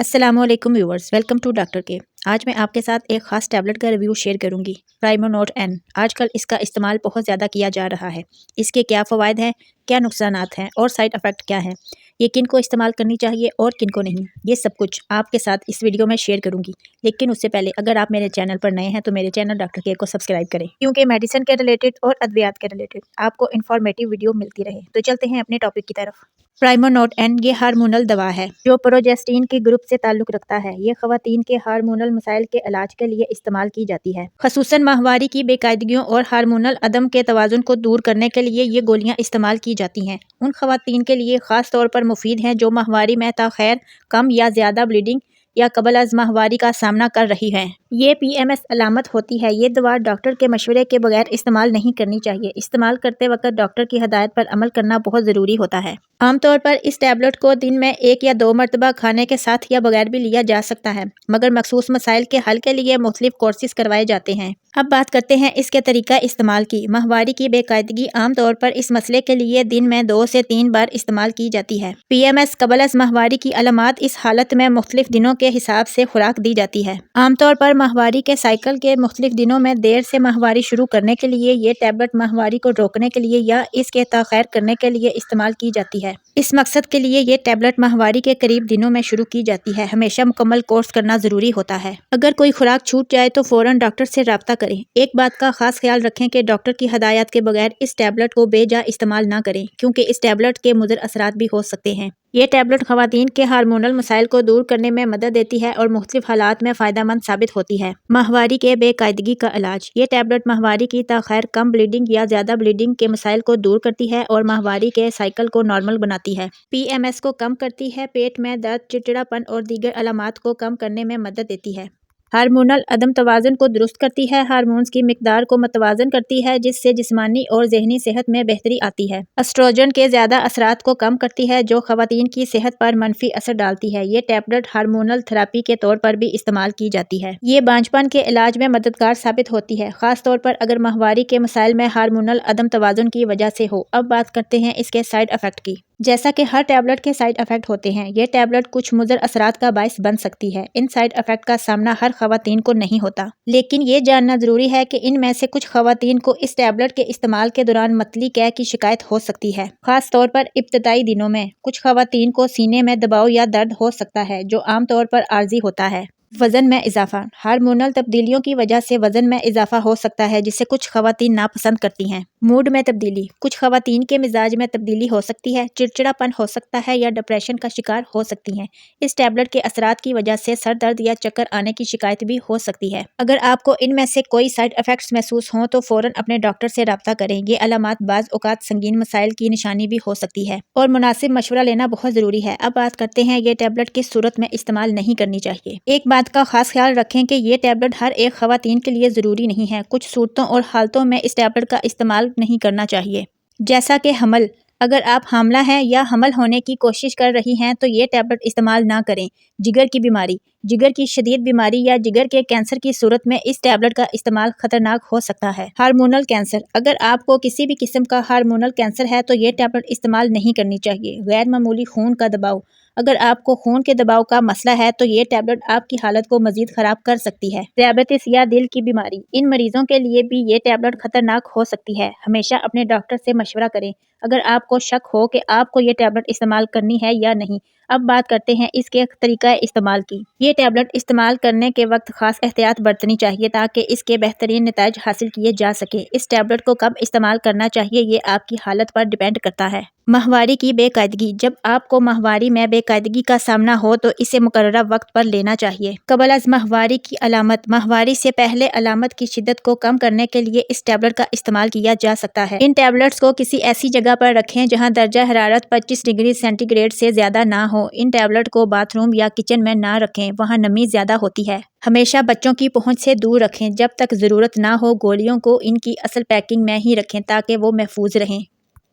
अस्सलाम वालेकुम viewers, welcome to doctor के। आज मैं आपके साथ एक ख़ास टैबलेट का रिव्यू शेयर करूंगी, प्राइमोनोट एन। आजकल इसका इस्तेमाल बहुत ज़्यादा किया जा रहा है। इसके क्या फ़वाइद हैं, क्या नुकसानात हैं और साइड इफ़ेक्ट क्या हैं, ये किन को इस्तेमाल करनी चाहिए और किन को नहीं, ये सब कुछ आपके साथ इस वीडियो में शेयर करूंगी। लेकिन उससे पहले अगर आप मेरे चैनल पर नए हैं तो मेरे चैनल डॉक्टर के को सब्सक्राइब करें, क्योंकि मेडिसिन के रिलेटेड और अद्वियात के रिलेटेड आपको इन्फॉर्मेटिव वीडियो मिलती रहे। तो चलते हैं अपने टॉपिक की तरफ। प्राइमोनोट एन ये हार्मोनल दवा है जो प्रोजेस्टीन के ग्रुप से ताल्लुक़ रखता है। ये ख़वातीन के हार्मोनल मसाइल के इलाज के लिए इस्तेमाल की जाती है। ख़ुसूसन माहवारी की बेकायदगियों और हार्मोनल अदम के तवाज़ुन को दूर करने के लिए ये गोलियां इस्तेमाल की जाती हैं। उन ख़वातीन के लिए ख़ास तौर पर मुफीद हैं जो माहवारी में ताख़ैर, कम या ज़्यादा ब्लीडिंग या कबल अज़ माहवारी का सामना कर रही हैं। ये PMS अलामत होती है। ये दवा डॉक्टर के मशवरे के बगैर इस्तेमाल नहीं करनी चाहिए। इस्तेमाल करते वक्त डॉक्टर की हदायत पर अमल करना बहुत ज़रूरी होता है। आमतौर पर इस टैबलेट को दिन में 1 या 2 मरतबा खाने के साथ या बगैर भी लिया जा सकता है, मगर मखसूस मसाइल के हल के लिए मुख्तलिफ कोर्सेज करवाए जाते हैं। अब बात करते हैं इसके तरीका इस्तेमाल की। माहवारी की बेकायदगी आमतौर पर इस मसले के लिए दिन में 2 से 3 बार इस्तेमाल की जाती है। PMS कबल अज़ माहवारी की अलामात इस हालत में मुख्तलिफ दिनों के हिसाब से खुराक दी जाती है। आमतौर पर माहवारी के साइकिल के मुख्तलिफ दिनों में देर से माहवारी शुरू करने के लिए ये टैबलेट माहवारी को रोकने के लिए या इसके ताख़ैर करने के लिए इस्तेमाल की जाती है। इस मकसद के लिए ये टैबलेट माहवारी के करीब दिनों में शुरू की जाती है। हमेशा मुकम्मल कोर्स करना ज़रूरी होता है। अगर कोई खुराक छूट जाए तो फ़ौरन डॉक्टर से रब्ता करें। एक बात का खास ख्याल रखें कि डॉक्टर की हदायत के बगैर इस टैबलेट को बेजा इस्तेमाल ना करें, क्योंकि इस टैबलेट के मुज़र असरात भी हो सकते हैं। ये टैबलेट ख़वातीन के हार्मोनल मसाइल को दूर करने में मदद देती है और मुख्तलिफ हालात में फ़ायदेमंद साबित होती है। माहवारी के बेकायदगी का इलाज। ये टैबलेट माहवारी की ताख़ैर, कम ब्लीडिंग या ज़्यादा ब्लीडिंग के मसाइल को दूर करती है और माहवारी के साइकिल को नॉर्मल बनाती है। PMS को कम करती है। पेट में दर्द, चिड़चिड़ापन और दीगर अलामात को कम करने में मदद देती है। हार्मोनल अदम तवाज़ुन को दुरुस्त करती है। हार्मोन्स की मिकदार को मतवाज़न करती है, जिससे जिस्मानी और ज़हनी सेहत में बेहतरी आती है। एस्ट्रोजन के ज़्यादा असरात को कम करती है, जो ख़वातीन की सेहत पर मनफी असर डालती है। ये टैबलेट हार्मोनल थेरेपी के तौर पर भी इस्तेमाल की जाती है। ये बांझपन के इलाज में मददगार साबित होती है, ख़ास तौर पर अगर माहवारी के मसाइल में हार्मोनल अदम तवाज़ुन की वजह से हो। अब बात करते हैं इसके साइड इफ़ेक्ट की। जैसा कि हर टैबलेट के साइड इफ़ेक्ट होते हैं, ये टैबलेट कुछ मुज़र असरात का बाइस बन सकती है। इन साइड इफ़ेक्ट का सामना हर ख़वातीन को नहीं होता, लेकिन ये जानना ज़रूरी है कि इनमें से कुछ ख़वातीन को इस टैबलेट के इस्तेमाल के दौरान मतली कै की शिकायत हो सकती है। ख़ास तौर पर इब्तदाई दिनों में कुछ ख़वातीन को सीने में दबाव या दर्द हो सकता है, जो आमतौर पर आर्जी होता है। वज़न में इजाफा। हार्मोनल तब्दीलियों की वजह से वज़न में इजाफा हो सकता है, जिसे कुछ ख़वातीन नापसंद करती हैं। मूड में तब्दीली। कुछ ख़वातीन के मिजाज में तब्दीली हो सकती है, चिड़चिड़ापन हो सकता है या डिप्रेशन का शिकार हो सकती हैं। इस टैबलेट के असरात की वजह से सर दर्द या चक्कर आने की शिकायत भी हो सकती है। अगर आपको इनमें से कोई साइड इफ़ेक्ट्स महसूस हों तो फ़ौरन अपने डॉक्टर से रब्ता करें। ये अलामात बाज़ औक़ात संगीन मसाइल की निशानी भी हो सकती है और मुनासिब मशवरा लेना बहुत ज़रूरी है। अब बात करते हैं ये टैबलेट किस सूरत में इस्तेमाल नहीं करनी चाहिए। एक बात का खास ख्याल रखें कि ये टैबलेट हर एक ख़वातीन के लिए ज़रूरी नहीं है। कुछ सूरतों और हालतों में इस टैबलेट का इस्तेमाल नहीं करना चाहिए, जैसा कि हमल। अगर आप हामला हैं या हमल होने की कोशिश कर रही हैं तो ये टैबलेट इस्तेमाल ना करें। जिगर की बीमारी, जिगर की शदीद बीमारी या जिगर के कैंसर की सूरत में इस टैबलेट का इस्तेमाल खतरनाक हो सकता है। Hormonal cancer. अगर आपको किसी भी किस्म का हार्मोनल कैंसर है तो ये टैबलेट इस्तेमाल नहीं करनी चाहिए। गैर मामूली खून का दबाव। अगर आपको खून के दबाव का मसला है तो ये टैबलेट आपकी हालत को मजीद ख़राब कर सकती है। डायबिटीज या दिल की बीमारी। इन मरीजों के लिए भी ये टैबलेट खतरनाक हो सकती है। हमेशा अपने डॉक्टर से मशवरा करें अगर आपको शक हो कि आपको ये टैबलेट इस्तेमाल करनी है या नहीं। अब बात करते हैं इसके तरीका इस्तेमाल की। ये टैबलेट इस्तेमाल करने के वक्त खास एहतियात बरतनी चाहिए ताकि इसके बेहतरीन नताइज हासिल किए जा सके। इस टैबलेट को कब इस्तेमाल करना चाहिए ये आपकी हालत पर डिपेंड करता है। माहवारी की बेकायदगी। जब आपको माहवारी में बेकायदगी का सामना हो तो इसे मुकर्ररा वक्त पर लेना चाहिए। कबल अज़ माहवारी की अलामत। माहवारी से पहले अलामत की शिद्दत को कम करने के लिए इस टैबलेट का इस्तेमाल किया जा सकता है। इन टैबलेट्स को किसी ऐसी जगह पर रखें जहां दर्जा हरारत 25 डिग्री सेंटीग्रेड से ज़्यादा ना हो। इन टैबलेट को बाथरूम या किचन में ना रखें, वहाँ नमी ज़्यादा होती है। हमेशा बच्चों की पहुँच से दूर रखें। जब तक ज़रूरत ना हो गोलियों को इनकी असल पैकिंग में ही रखें ताकि वो महफूज रहें।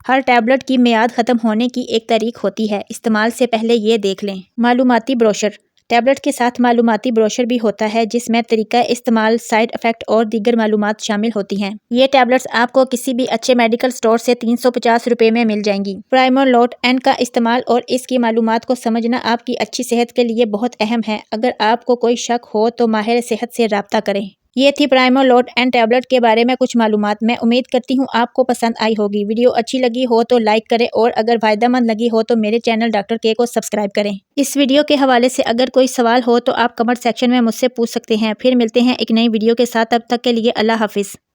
हर टैबलेट की मियाद ख़त्म होने की एक तारीख होती है, इस्तेमाल से पहले ये देख लें। मालूमाती ब्रोशर। ٹیبلٹ کے ساتھ معلوماتی بروشر بھی ہوتا ہے جس میں طریقہ استعمال، سائیڈ افیکٹ اور دیگر معلومات شامل ہوتی ہیں۔ یہ ٹیبلٹس آپ کو کسی بھی اچھے میڈیکل سٹور سے 350 روپے میں مل جائیں گی۔ پرائمولوٹ این کا استعمال اور اس کی معلومات کو سمجھنا آپ کی اچھی صحت کے لیے بہت اہم ہے۔ اگر آپ کو کوئی شک ہو تو ماہر صحت سے رابطہ کریں۔ یہ تھی پرائمولوٹ این ٹیبلٹ کے بارے میں کچھ معلومات۔ میں امید کرتی ہوں آپ کو پسند آئی ہوگی۔ ویڈیو اچھی لگی ہو تو لائک کریں اور اگر فائدہ مند لگی ہو تو میرے چینل ڈاکٹر کے کو سبسکرائب کریں۔ اس ویڈیو کے حوالے سے اگر کوئی سوال ہو تو آپ کمنٹ سیکشن میں مجھ سے پوچھ سکتے ہیں۔ پھر ملتے ہیں ایک نئی ویڈیو کے ساتھ، تب تک کے لیے اللہ حافظ۔